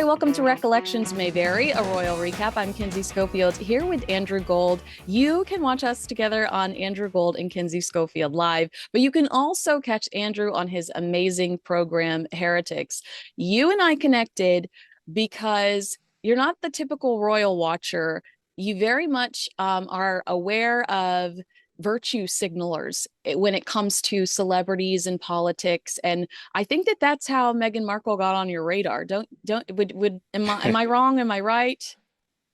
welcome to Recollections May Vary, a royal recap. I'm Kinsey Schofield here with Andrew Gold. You can watch us together on Andrew Gold and Kinsey Schofield Live, but you can also catch Andrew on his amazing program, Heretics. You and I connected because you're not the typical royal watcher. You very much are aware of virtue signalers when it comes to celebrities and politics, and I think that that's how Meghan Markle got on your radar. Don't would am I wrong? Am I right?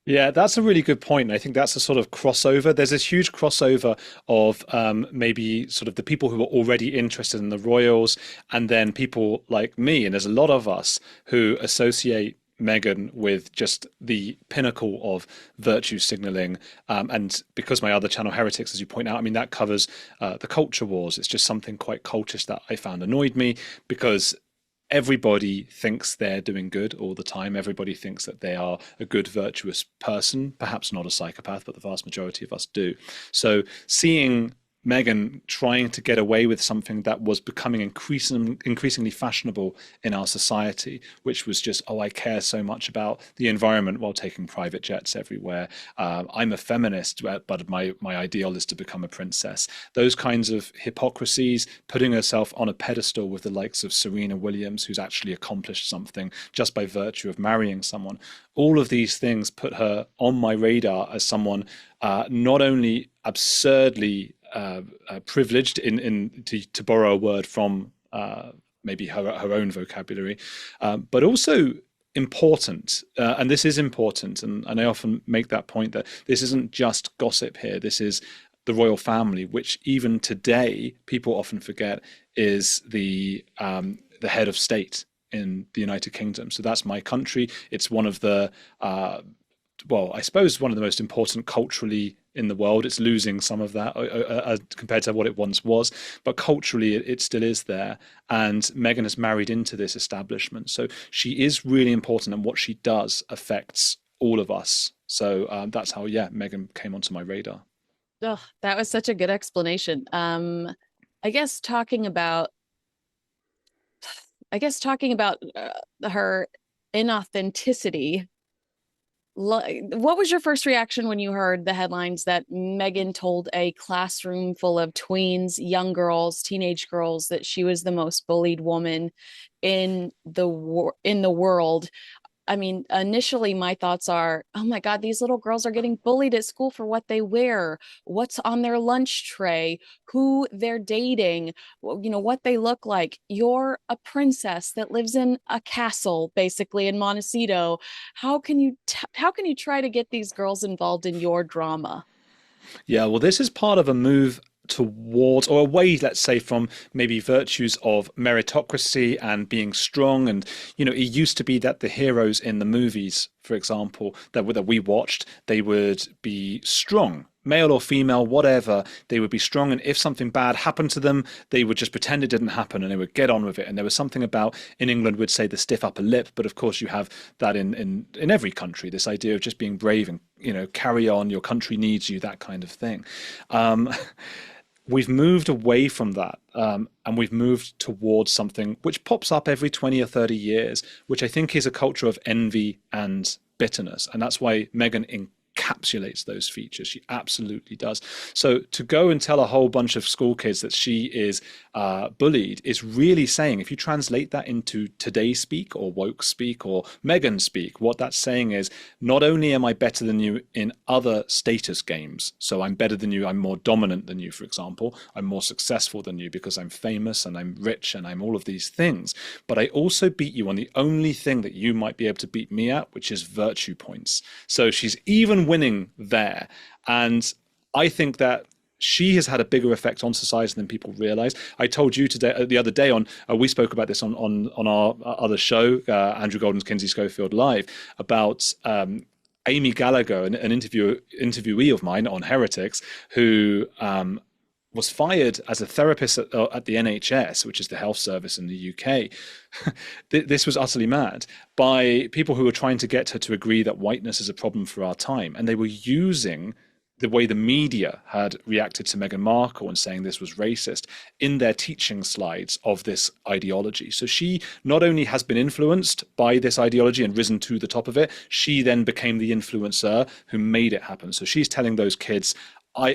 Yeah, that's a really good point. I think that's a sort of crossover. There's this huge crossover of maybe sort of the people who are already interested in the royals, and then people like me, and there's a lot of us who associate Meghan with just the pinnacle of virtue signaling. And because my other channel, Heretics, as you point out, I mean, that covers the culture wars. It's just something quite cultish that I found annoyed me because everybody thinks they're doing good all the time. Everybody thinks that they are a good, virtuous person, perhaps not a psychopath, but the vast majority of us do. So seeing Meghan trying to get away with something that was becoming increasingly fashionable in our society, which was just, oh, I care so much about the environment while taking private jets everywhere. I'm a feminist, but my ideal is to become a princess. Those kinds of hypocrisies, putting herself on a pedestal with the likes of Serena Williams, who's actually accomplished something just by virtue of marrying someone. All of these things put her on my radar as someone not only absurdly privileged to borrow a word from maybe her own vocabulary, but also important. And this is important. And I often make that point that this isn't just gossip here. This is the royal family, which even today people often forget is the head of state in the United Kingdom. So that's my country. It's one of the well, I suppose one of the most important culturally in the world. It's losing some of that compared to what it once was, but culturally it still is there. And Meghan has married into this establishment, so she is really important, and what she does affects all of us. So that's how, yeah, Meghan came onto my radar. Oh, that was such a good explanation. I guess talking about her inauthenticity. What was your first reaction when you heard the headlines that Meghan told a classroom full of tweens, young girls, teenage girls, that she was the most bullied woman in the world? I mean, initially my thoughts are, oh my God, these little girls are getting bullied at school for what they wear, what's on their lunch tray, who they're dating, what they look like. You're a princess that lives in a castle, basically in Montecito. How can you try to get these girls involved in your drama? Yeah, well, this is part of a move towards, or away, let's say, from maybe virtues of meritocracy and being strong. And, it used to be that the heroes in the movies, for example, that we watched, they would be strong. Male or female, whatever, they would be strong. And if something bad happened to them, they would just pretend it didn't happen and they would get on with it. And there was something about, in England, would say the stiff upper lip. But of course, you have that in every country, this idea of just being brave and, carry on, your country needs you, that kind of thing. We've moved away from that, and we've moved towards something which pops up every 20 or 30 years, which I think is a culture of envy and bitterness. And that's why Meghan encapsulates those features. She absolutely does. So to go and tell a whole bunch of school kids that she is bullied is really saying, if you translate that into today speak or woke speak or Meghan speak, what that's saying is, not only am I better than you in other status games, so I'm better than you, I'm more dominant than you, for example, I'm more successful than you because I'm famous and I'm rich and I'm all of these things, but I also beat you on the only thing that you might be able to beat me at, which is virtue points. So she's even winning there. And I think that she has had a bigger effect on society than people realize. I told you today, the other day we spoke about this on our other show, Andrew Golden's Kinsey Schofield Live, about Amy Gallagher, an interviewee of mine on Heretics, who was fired as a therapist at the NHS, which is the health service in the UK. This was utterly mad, by people who were trying to get her to agree that whiteness is a problem for our time. And they were using the way the media had reacted to Meghan Markle and saying this was racist in their teaching slides of this ideology. So she not only has been influenced by this ideology and risen to the top of it, she then became the influencer who made it happen. So she's telling those kids,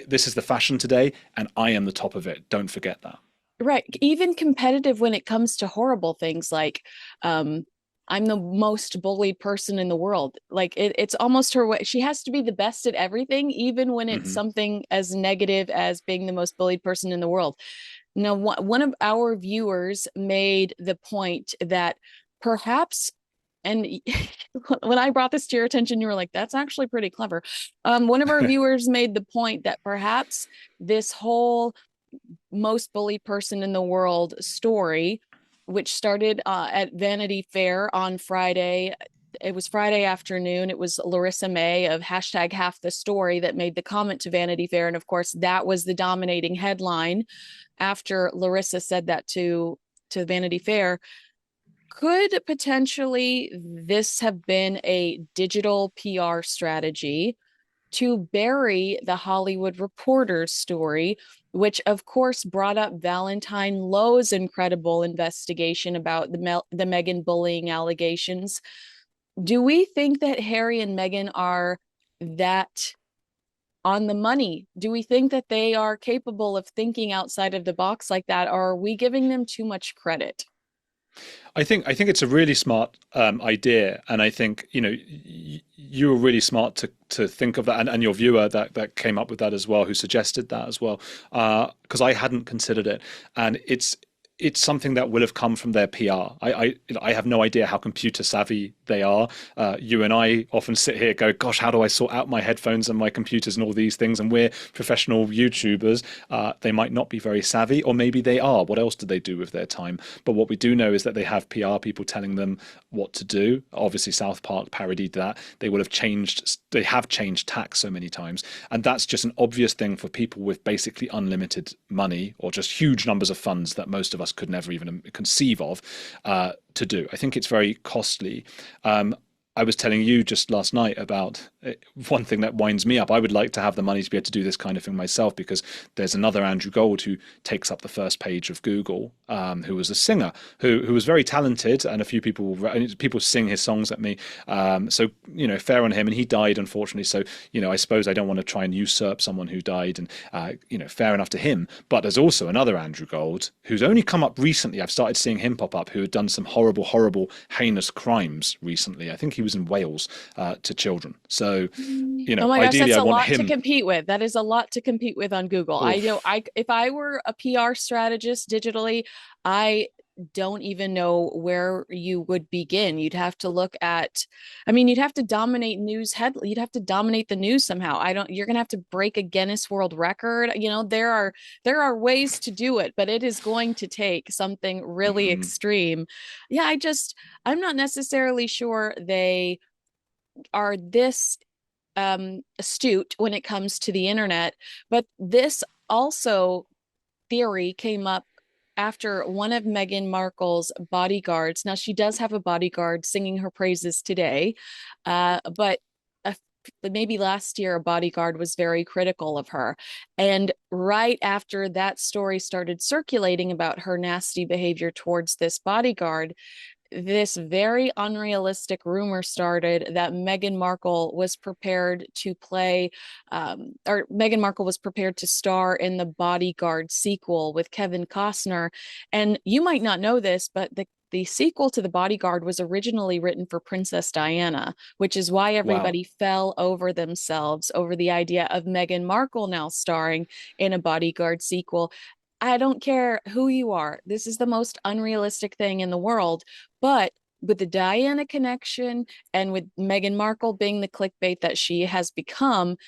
this is the fashion today, and I am the top of it. Don't forget that. Right. Even competitive when it comes to horrible things like, um, I'm the most bullied person in the world. Like it's almost her way. She has to be the best at everything, even when it's Hmm. something as negative as being the most bullied person in the world. Now, one of our viewers made the point that perhaps, and when I brought this to your attention, you were like, that's actually pretty clever. One of our viewers made the point that perhaps this whole most bullied person in the world story, which started at Vanity Fair on Friday. It was Friday afternoon. It was Larissa May of hashtag half the story that made the comment to Vanity Fair. And of course, that was the dominating headline after Larissa said that to Vanity Fair. Could potentially this have been a digital PR strategy to bury the Hollywood Reporter's story, which of course brought up Valentine Lowe's incredible investigation about the Meghan bullying allegations? Do we think that Harry and Meghan are that on the money? Do we think that they are capable of thinking outside of the box like that, or are we giving them too much credit? I think it's a really smart idea, and I think you were really smart to think of that, and your viewer that came up with that as well, who suggested that as well, because I hadn't considered it, and it's something that will have come from their PR. I have no idea how computer savvy they are. You and I often sit here go, gosh, how do I sort out my headphones and my computers and all these things? And we're professional YouTubers. They might not be very savvy, or maybe they are. What else do they do with their time? But what we do know is that they have PR people telling them what to do. Obviously, South Park parodied that. They have changed tax so many times. And that's just an obvious thing for people with basically unlimited money or just huge numbers of funds that most of us could never even conceive of to do. I think it's very costly. I was telling you just last night about one thing that winds me up. I would like to have the money to be able to do this kind of thing myself, because there's another Andrew Gold who takes up the first page of Google, who was a singer who was very talented, and a few people sing his songs at me. So fair on him, and he died unfortunately. So I suppose I don't want to try and usurp someone who died, and fair enough to him. But there's also another Andrew Gold who's only come up recently. I've started seeing him pop up, who had done some horrible, heinous crimes recently. I think he was in Wales to children. So, Oh my gosh, ideally, that's I a want lot to him. compete with. That is a lot to compete with on Google. I know Oof. if I were a PR strategist digitally, I don't even know where you would begin. You'd have to look at, I mean, you'd have to dominate you'd have to dominate the news somehow. You're gonna have to break a Guinness World Record. There are ways to do it, but it is going to take something really Mhm. extreme. Yeah, I'm not necessarily sure they are this astute when it comes to the internet. But this also theory came up after one of Meghan Markle's bodyguards. Now, she does have a bodyguard singing her praises today, but maybe last year a bodyguard was very critical of her. And right after that story started circulating about her nasty behavior towards this bodyguard, this very unrealistic rumor started that Meghan Markle was prepared to or Meghan Markle was prepared to star in the Bodyguard sequel with Kevin Costner. And you might not know this, but the sequel to The Bodyguard was originally written for Princess Diana, which is why Wow. everybody fell over themselves over the idea of Meghan Markle now starring in a Bodyguard sequel. I don't care who you are. This is the most unrealistic thing in the world. But with the Diana connection and with Meghan Markle being the clickbait that she has become,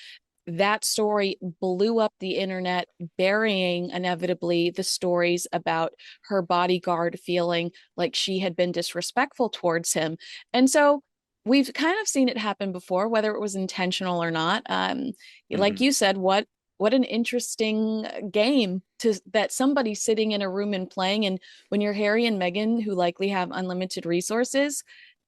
that story blew up the internet, burying inevitably the stories about her bodyguard feeling like she had been disrespectful towards him. And so we've kind of seen it happen before, whether it was intentional or not. Like Hmm. you said, what an interesting game to that somebody's sitting in a room and playing. And when you're Harry and Meghan, who likely have unlimited resources,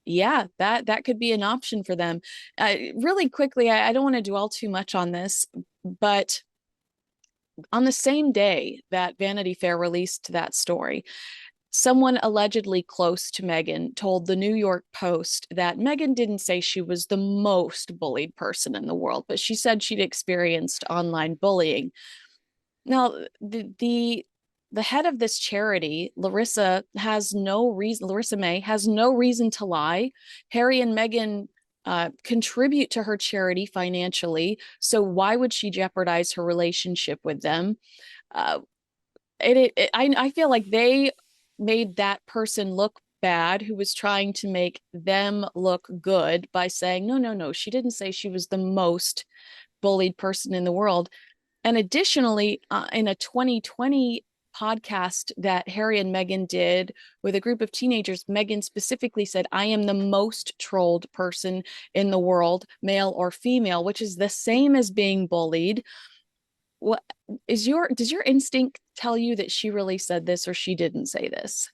Yeah, that could be an option for them. Really quickly, I don't want to dwell too much on this, but on the same day that Vanity Fair released that story, someone allegedly close to Meghan told the New York Post that Meghan didn't say she was the most bullied person in the world, but she said she'd experienced online bullying. Now, the head of this charity, Larissa May has no reason to lie. Harry and Meghan contribute to her charity financially, so why would she jeopardize her relationship with them? Uh, I feel like they made that person look bad who was trying to make them look good by saying, no, no, no, she didn't say she was the most bullied person in the world. And additionally, in a 2020 podcast that Harry and Meghan did with a group of teenagers, Meghan specifically said, I am the most trolled person in the world, male or female, which is the same as being bullied. What does your instinct tell you that she really said this or she didn't say this?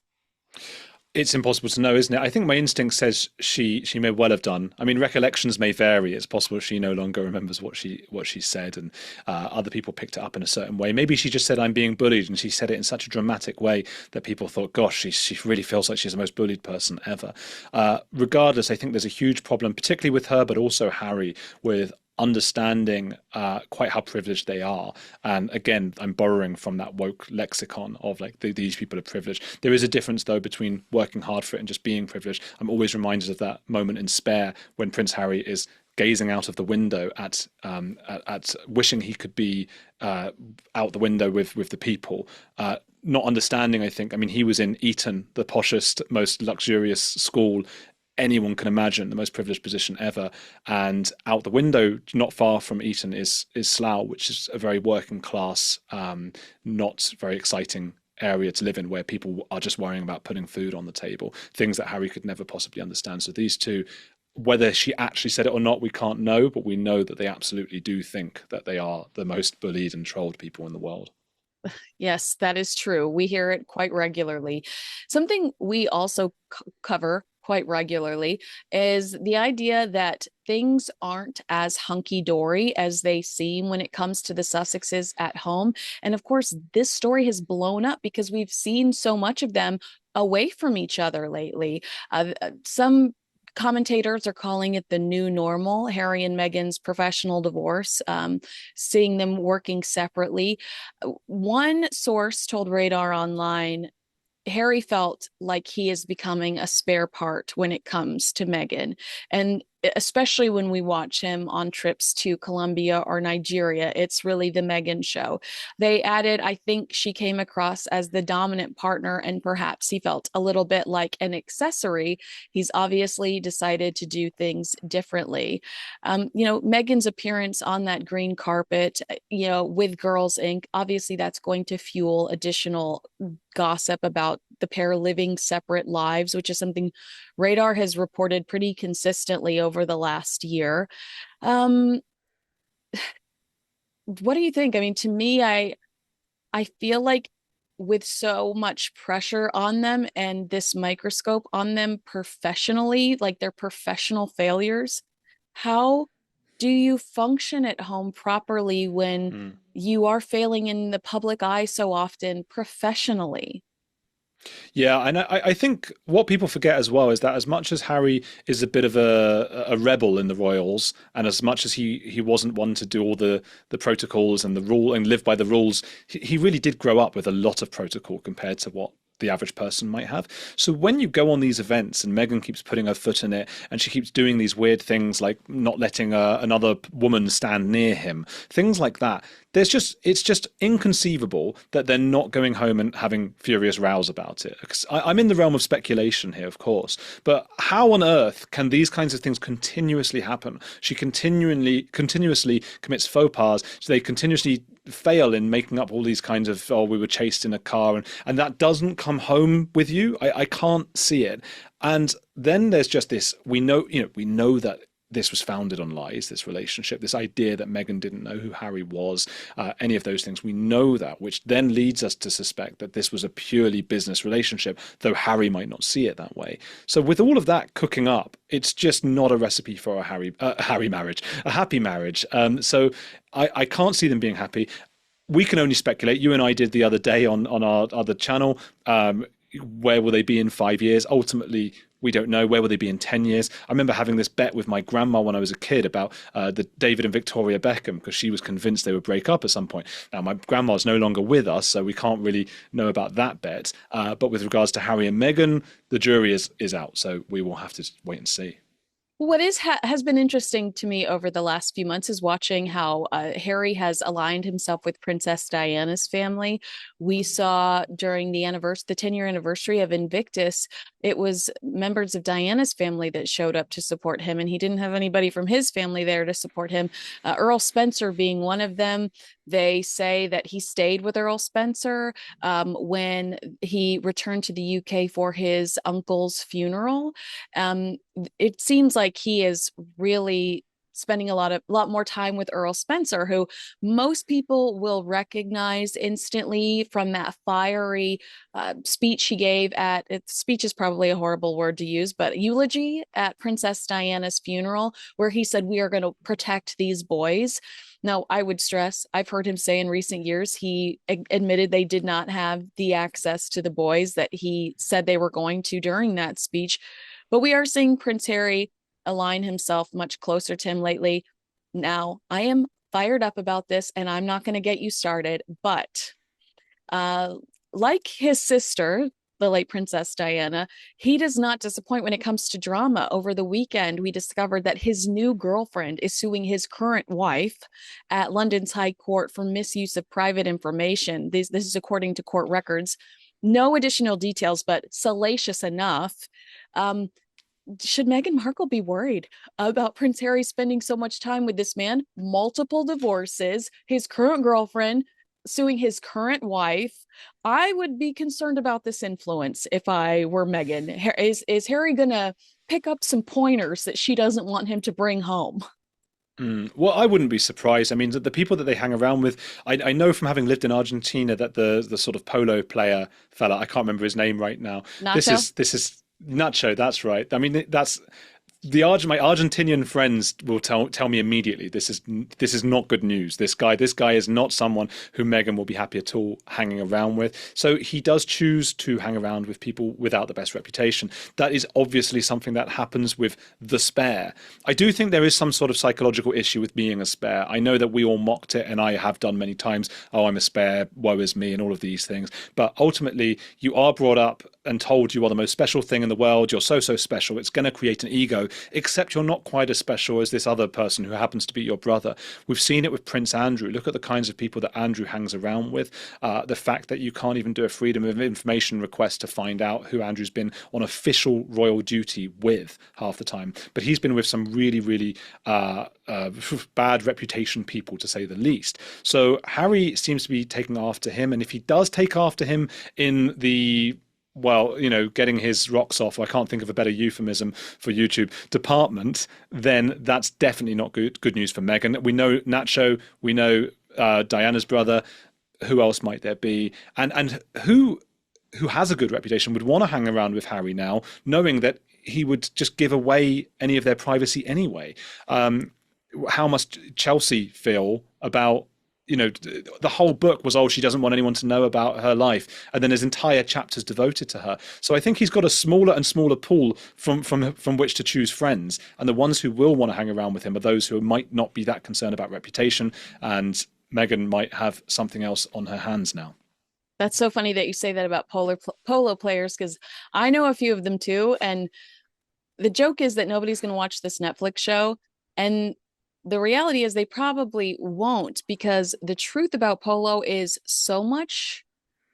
It's impossible to know, isn't it? I think my instinct says she may well have done. I mean, recollections may vary. It's possible she no longer remembers what she said, and other people picked it up in a certain way. Maybe she just said, "I'm being bullied," and she said it in such a dramatic way that people thought, "Gosh, she really feels like she's the most bullied person ever." Regardless, I think there's a huge problem, particularly with her, but also Harry, with understanding quite how privileged they are. And again, I'm borrowing from that woke lexicon of like these people are privileged. There is a difference though between working hard for it and just being privileged. I'm always reminded of that moment in Spare when Prince Harry is gazing out of the window at wishing he could be out the window with the people. Not understanding, I think. I mean, he was in Eton, the poshest, most luxurious school anyone can imagine, the most privileged position ever. And out the window, not far from Eton, is Slough, which is a very working class, not very exciting area to live in, where people are just worrying about putting food on the table, things that Harry could never possibly understand. So these two, whether she actually said it or not, we can't know, but we know that they absolutely do think that they are the most bullied and trolled people in the world. Yes, that is true. We hear it quite regularly. Something we also cover quite regularly is the idea that things aren't as hunky dory as they seem when it comes to the Sussexes at home. And of course, this story has blown up because we've seen so much of them away from each other lately. Some commentators are calling it the new normal, Harry and Meghan's professional divorce, seeing them working separately. One source told Radar Online Harry felt like he is becoming a spare part when it comes to Meghan. And especially when we watch him on trips to Colombia or Nigeria, it's really the Meghan show. They added, I think she came across as the dominant partner, and perhaps he felt a little bit like an accessory. He's obviously decided to do things differently. Meghan's appearance on that green carpet, with Girls Inc., obviously that's going to fuel additional gossip about the pair living separate lives, which is something Radar has reported pretty consistently over the last year. Um, what do you think? I mean, to me, I feel like with so much pressure on them and this microscope on them professionally, like they're professional failures, how do you function at home properly when Mm. you are failing in the public eye so often professionally? Yeah, and I think what people forget as well is that as much as Harry is a bit of a rebel in the royals, and as much as he wasn't one to do all the protocols and the rule and live by the rules, he really did grow up with a lot of protocol compared to what the average person might have. So when you go on these events and Meghan keeps putting her foot in it and she keeps doing these weird things like not letting another woman stand near him, things like that, it's just inconceivable that they're not going home and having furious rows about it. Because I'm in the realm of speculation here, of course, but how on earth can these kinds of things continuously happen? She continuously commits faux pas. So they continuously fail in making up all these kinds of, oh, we were chased in a car, and that doesn't come home with you. I can't see it. And then there's just this, we know that this was founded on lies, this relationship, this idea that Meghan didn't know who Harry was, any of those things. We know that, which then leads us to suspect that this was a purely business relationship, though Harry might not see it that way. So with all of that cooking up, it's just not a recipe for a Harry marriage, a happy marriage. So I can't see them being happy. We can only speculate. You and I did the other day on our other channel. Where will they be in 5 years? Ultimately, we don't know. Where will they be in 10 years? I remember having this bet with my grandma when I was a kid about the David and Victoria Beckham, because she was convinced they would break up at some point. Now, my grandma's no longer with us, so we can't really know about that bet. But with regards to Harry and Meghan, the jury is out. So we will have to wait and see. What has been interesting to me over the last few months is watching how Harry has aligned himself with Princess Diana's family. We saw during the 10-year anniversary of Invictus, it was members of Diana's family that showed up to support him, and he didn't have anybody from his family there to support him. Earl Spencer being one of them. They say that he stayed with Earl Spencer when he returned to the UK for his uncle's funeral. It seems like he is really spending a lot more time with Earl Spencer, who most people will recognize instantly from that fiery speech he gave speech is probably a horrible word to use, but eulogy at Princess Diana's funeral, where he said, "We are going to protect these boys." Now, I would stress, I've heard him say in recent years, he admitted they did not have the access to the boys that he said they were going to during that speech. But we are seeing Prince Harry align himself much closer to him lately. Now, I am fired up about this, and I'm not going to get you started, but uh, like his sister, the late Princess Diana, he does not disappoint when it comes to drama. Over the weekend, we discovered that his new girlfriend is suing his current wife at London's High Court for misuse of private information. This is according to court records. No additional details, but salacious enough. Um, should Meghan Markle be worried about Prince Harry spending so much time with this man? Multiple divorces, his current girlfriend suing his current wife. I would be concerned about this influence if I were Meghan. Is Harry gonna pick up some pointers that she doesn't want him to bring home? Well, I wouldn't be surprised. I mean, the people that they hang around with, I know from having lived in Argentina that the sort of polo player fella, I can't remember his name right now. Nacho? This is Nacho. That's right. I mean, that's my Argentinian friends will tell me immediately this is not good news. This guy is not someone who Meghan will be happy at all hanging around with. So he does choose to hang around with people without the best reputation. That is obviously something that happens with the spare. I do think there is some sort of psychological issue with being a spare. I know that we all mocked it, and I have done many times. Oh, I'm a spare, woe is me, and all of these things. But ultimately, you are brought up and told you are the most special thing in the world. You're so special. It's going to create an ego, except you're not quite as special as this other person who happens to be your brother. We've seen it with Prince Andrew. Look at the kinds of people that Andrew hangs around with. The fact that you can't even do a freedom of information request to find out who Andrew's been on official royal duty with half the time. But he's been with some really, really bad reputation people, to say the least. So Harry seems to be taking after him. And if he does take after him in the getting his rocks off, I can't think of a better euphemism for YouTube, department, then that's definitely not good news for Meghan. We know Nacho, we know Diana's brother. Who else might there be? And who has a good reputation would want to hang around with Harry now, knowing that he would just give away any of their privacy anyway. How must Chelsea feel about, the whole book was, she doesn't want anyone to know about her life, and then there's entire chapters devoted to her. So I think he's got a smaller and smaller pool from which to choose friends, and the ones who will want to hang around with him are those who might not be that concerned about reputation, and Meghan might have something else on her hands now. That's so funny that you say that about polo players, because I know a few of them too. And the joke is that nobody's going to watch this Netflix show. And the reality is they probably won't, because the truth about polo is so much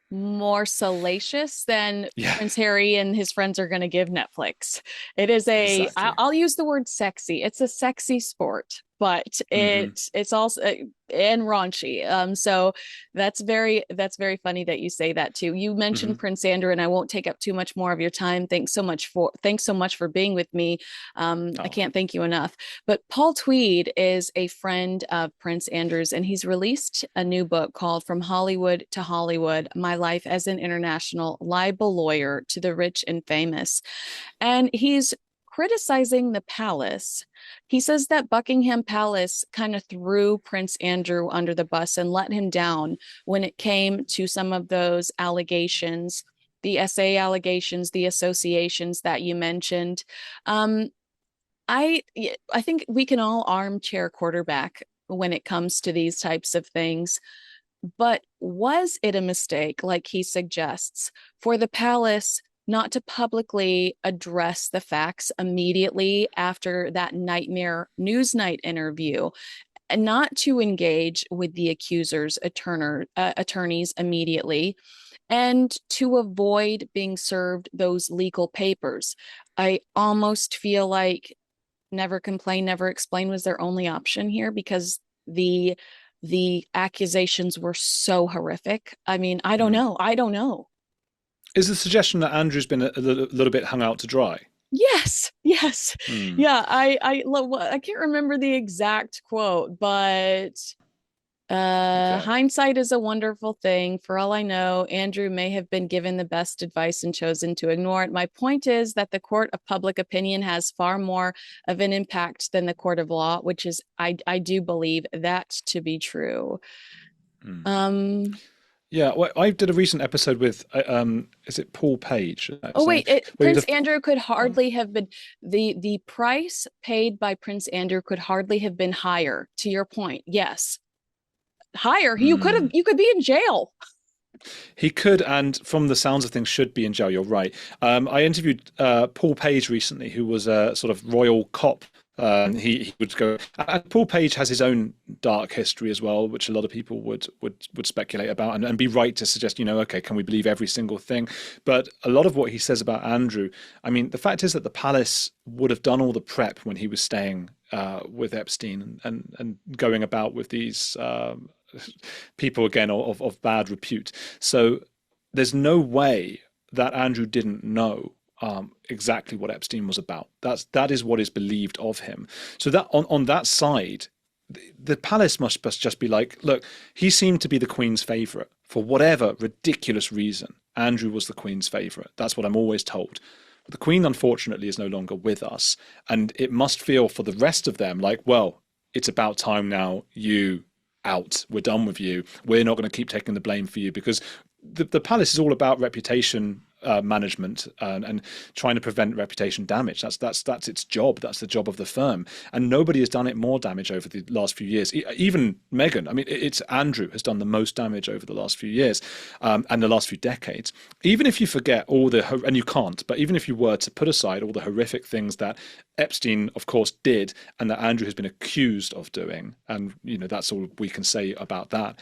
more salacious than Prince Harry and his friends are going to give Netflix. It is Exactly. I'll use the word sexy. It's a sexy sport. but Hmm. it's also and raunchy. So that's very funny that you say that too. You mentioned Hmm. Prince Andrew, and I won't take up too much more of your time. Thanks so much for being with me. I Oh. can't thank you enough. But Paul Tweed is a friend of Prince Andrew's, and he's released a new book called From Hollywood to Hollywood: My Life as an International Libel Lawyer to the Rich and Famous. And he's criticizing the palace. He says that Buckingham Palace kind of threw Prince Andrew under the bus and let him down when it came to some of those allegations, the SA allegations, the associations that you mentioned. Um, I I think we can all armchair quarterback when it comes to these types of things. But was it a mistake, like he suggests, for the palace not to publicly address the facts immediately after that nightmare Newsnight interview, and not to engage with the accuser's attorneys immediately, and to avoid being served those legal papers? I almost feel like never complain, never explain was their only option here, because the the accusations were so horrific. I mean, I don't Mm. know. I don't know. Is the suggestion that Andrew's been a little bit hung out to dry? Yes, yes. Hmm. Yeah, I can't remember the exact quote, but Okay. hindsight is a wonderful thing. For all I know, Andrew may have been given the best advice and chosen to ignore it. My point is that the court of public opinion has far more of an impact than the court of law, which is I do believe that to be true. Hmm. Um, Yeah, well, I did a recent episode with, is it Paul Page? oh His name, wait, where he Prince did Andrew could hardly have been the price paid by Prince Andrew could hardly have been higher, to your point. Yes. Higher. Hmm. You could be in jail. He could, and from the sounds of things, should be in jail. You're right. I interviewed Paul Page recently, who was a sort of royal cop. He would go. And Paul Page has his own dark history as well, which a lot of people would speculate about, and be right to suggest, okay, can we believe every single thing? But a lot of what he says about Andrew, I mean, the fact is that the palace would have done all the prep when he was staying with Epstein and going about with these people again of bad repute. So there's no way that Andrew didn't know exactly what Epstein was about. That is what is believed of him. So that on that side, the palace must just be like, look, he seemed to be the Queen's favourite for whatever ridiculous reason. Andrew was the Queen's favourite. That's what I'm always told. But the Queen, unfortunately, is no longer with us, and it must feel for the rest of them like, well, it's about time now. You out. We're done with you. We're not going to keep taking the blame for you, because the palace is all about reputation management and trying to prevent reputation damage. That's its job. That's the job of the firm, and nobody has done it more damage over the last few years. Even Meghan. I mean, it's Andrew has done the most damage over the last few years and the last few decades. Even if you forget all the, and you can't, but even if you were to put aside all the horrific things that Epstein, of course, did, and that Andrew has been accused of doing, and that's all we can say about that.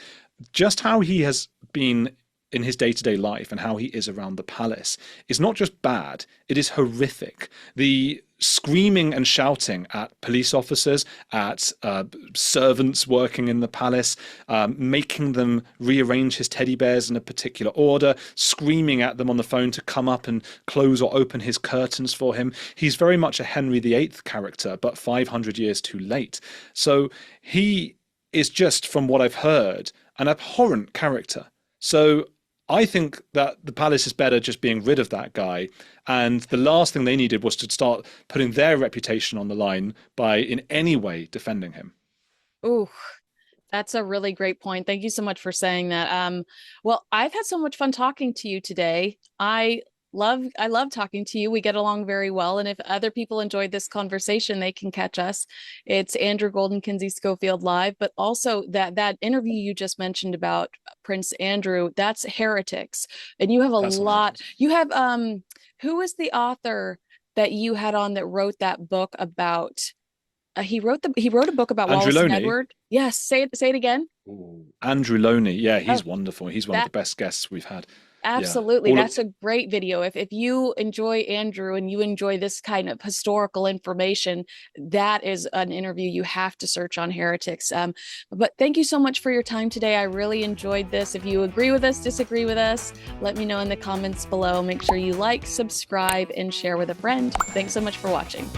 Just how he has been in his day-to-day life and how he is around the palace is not just bad, it is horrific. The screaming and shouting at police officers, at servants working in the palace, making them rearrange his teddy bears in a particular order, screaming at them on the phone to come up and close or open his curtains for him. He's very much a Henry VIII character, but 500 years too late. So he is just, from what I've heard, an abhorrent character. So I think that the palace is better just being rid of that guy. And the last thing they needed was to start putting their reputation on the line by in any way defending him. Ooh, that's a really great point. Thank you so much for saying that. Well, I've had so much fun talking to you today. I love talking to you. We get along very well. And if other people enjoyed this conversation, they can catch us. It's Andrew Gold and Kinsey Schofield live, but also that interview you just mentioned about Prince Andrew, that's Heretics. And you have a That's on lot. Heretics. You have who was the author that you had on that wrote that book about he wrote a book about Andrew Wallace and Loney. Edward. Yes, say it again. Ooh. Andrew Loney. Yeah, Oh, he's wonderful. He's one of the that best guests we've had. Yeah. Absolutely. All of That's a great video. If you enjoy Andrew and you enjoy this kind of historical information, that is an interview you have to search on Heretics. But thank you so much for your time today. I really enjoyed this. If you agree with us, disagree with us, let me know in the comments below. Make sure you like, subscribe, and share with a friend. Thanks so much for watching.